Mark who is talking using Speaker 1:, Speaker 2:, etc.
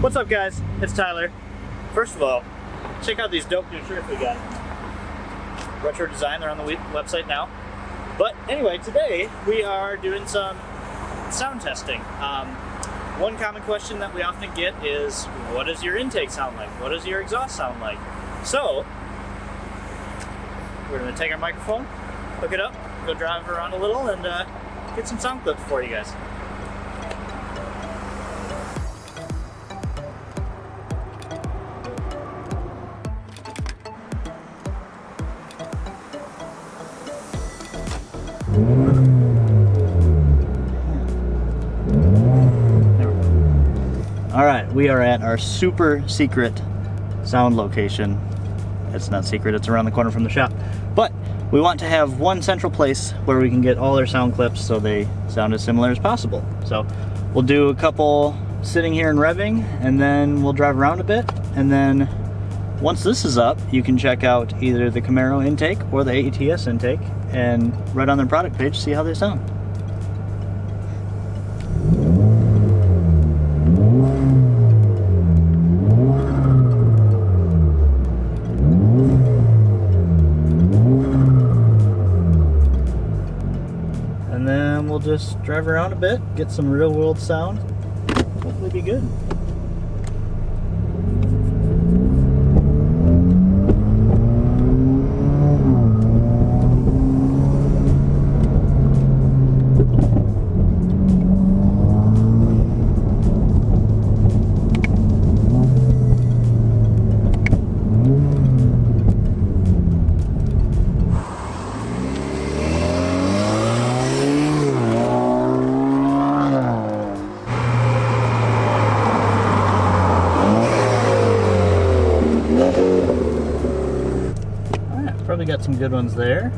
Speaker 1: What's up, guys? It's Tyler. First of all, check out these dope new shirts we got. Retro design, they're on the website now. But anyway, today we are doing some sound testing. One common question that we often get is, what does your intake sound like? What does your exhaust sound like? So, we're gonna take our microphone, hook it up, go drive around a little, and get some sound clips for you guys. Alright, we are at our super secret sound location. It's not secret, it's around the corner from the shop. But we want to have one central place where we can get all our sound clips so they sound as similar as possible. So we'll do a couple sitting here and revving, and then we'll drive around a bit, and then once this is up, you can check out either the Camaro intake or the AETS intake and right on their product page see how they sound. And then we'll just drive around a bit, get some real world sound, hopefully be good. Probably got some good ones there.